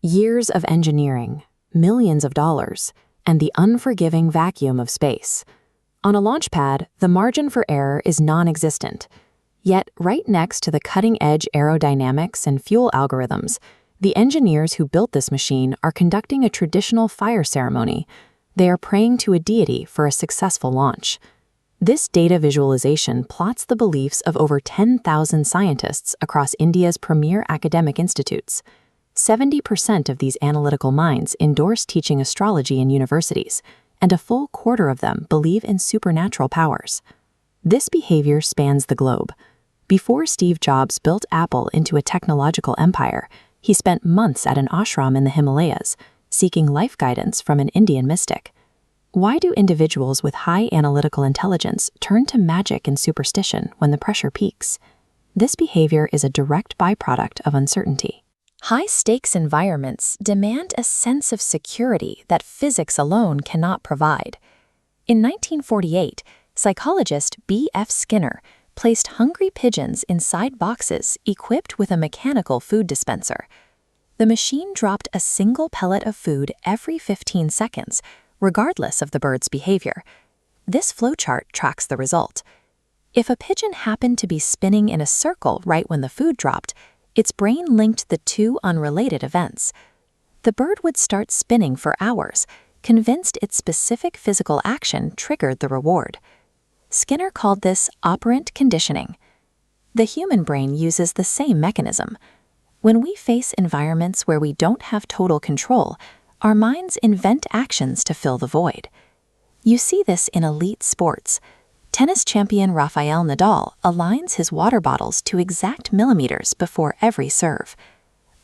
Years of engineering, millions of dollars, and the unforgiving vacuum of space. On a launch pad, the margin for error is non-existent. Yet, right next to the cutting-edge aerodynamics and fuel algorithms, the engineers who built this machine are conducting a traditional fire ceremony. They are praying to a deity for a successful launch. This data visualization plots the beliefs of over 10,000 scientists across India's premier academic institutes. 70% of these analytical minds endorse teaching astrology in universities, and a full quarter of them believe in supernatural powers. This behavior spans the globe. Before Steve Jobs built Apple into a technological empire, he spent months at an ashram in the Himalayas, seeking life guidance from an Indian mystic. Why do individuals with high analytical intelligence turn to magic and superstition when the pressure peaks? This behavior is a direct byproduct of uncertainty. High-stakes environments demand a sense of security that physics alone cannot provide. In 1948, psychologist B.F. Skinner placed hungry pigeons inside boxes equipped with a mechanical food dispenser. The machine dropped a single pellet of food every 15 seconds, regardless of the bird's behavior. This flowchart tracks the result. If a pigeon happened to be spinning in a circle right when the food dropped, its brain linked the two unrelated events. The bird would start spinning for hours, convinced its specific physical action triggered the reward. Skinner called this operant conditioning. The human brain uses the same mechanism. When we face environments where we don't have total control, our minds invent actions to fill the void. You see this in elite sports. Tennis champion Rafael Nadal aligns his water bottles to exact millimeters before every serve.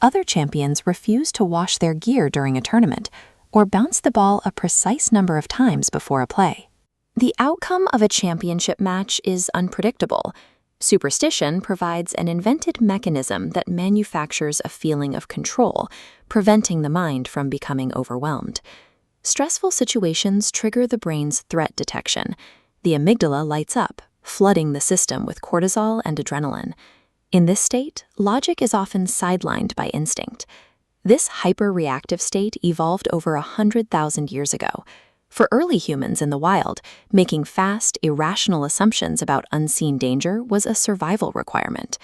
Other champions refuse to wash their gear during a tournament or bounce the ball a precise number of times before a play. The outcome of a championship match is unpredictable. Superstition provides an invented mechanism that manufactures a feeling of control, preventing the mind from becoming overwhelmed. Stressful situations trigger the brain's threat detection. The amygdala lights up, flooding the system with cortisol and adrenaline. In this state, logic is often sidelined by instinct. This hyper-reactive state evolved over 100,000 years ago. For early humans in the wild, making fast, irrational assumptions about unseen danger was a survival requirement.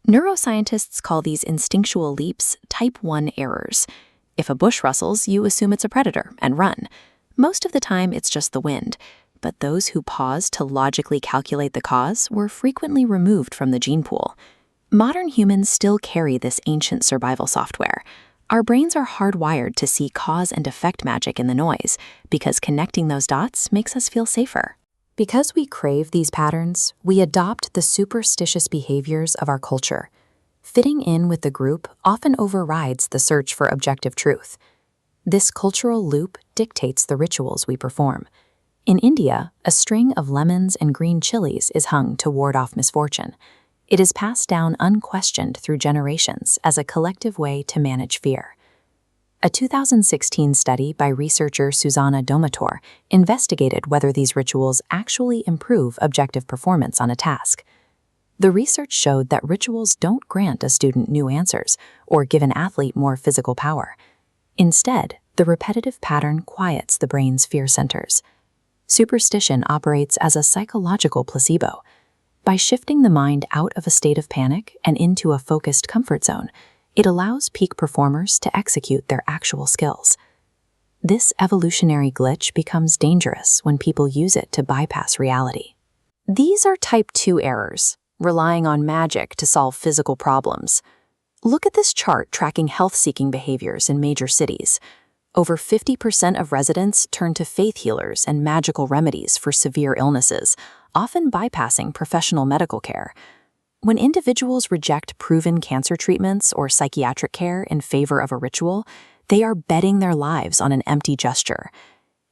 Neuroscientists call these instinctual leaps type 1 errors. If a bush rustles, you assume it's a predator and run. Most of the time, it's just the wind. But those who paused to logically calculate the cause were frequently removed from the gene pool. Modern humans still carry this ancient survival software. Our brains are hardwired to see cause and effect magic in the noise, because connecting those dots makes us feel safer. Because we crave these patterns, we adopt the superstitious behaviors of our culture. Fitting in with the group often overrides the search for objective truth. This cultural loop dictates the rituals we perform. In India, a string of lemons and green chilies is hung to ward off misfortune. It is passed down unquestioned through generations as a collective way to manage fear. A 2016 study by researcher Susanna Domator investigated whether these rituals actually improve objective performance on a task. The research showed that rituals don't grant a student new answers or give an athlete more physical power. Instead, the repetitive pattern quiets the brain's fear centers. Superstition operates as a psychological placebo. By shifting the mind out of a state of panic and into a focused comfort zone, it allows peak performers to execute their actual skills. This evolutionary glitch becomes dangerous when people use it to bypass reality. These are type 2 errors, relying on magic to solve physical problems. Look at this chart tracking health-seeking behaviors in major cities. Over 50% of residents turn to faith healers and magical remedies for severe illnesses, often bypassing professional medical care. When individuals reject proven cancer treatments or psychiatric care in favor of a ritual, they are betting their lives on an empty gesture.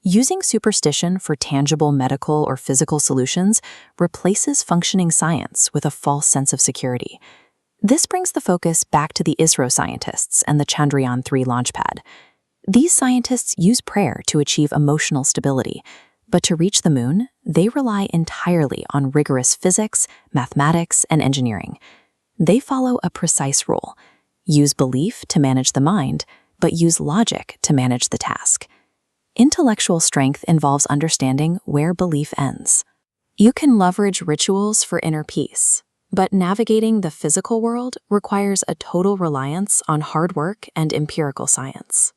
Using superstition for tangible medical or physical solutions replaces functioning science with a false sense of security. This brings the focus back to the ISRO scientists and the Chandrayaan-3 launch pad. These scientists use prayer to achieve emotional stability, but to reach the moon, they rely entirely on rigorous physics, mathematics, and engineering. They follow a precise rule: use belief to manage the mind, but use logic to manage the task. Intellectual strength involves understanding where belief ends. You can leverage rituals for inner peace, but navigating the physical world requires a total reliance on hard work and empirical science.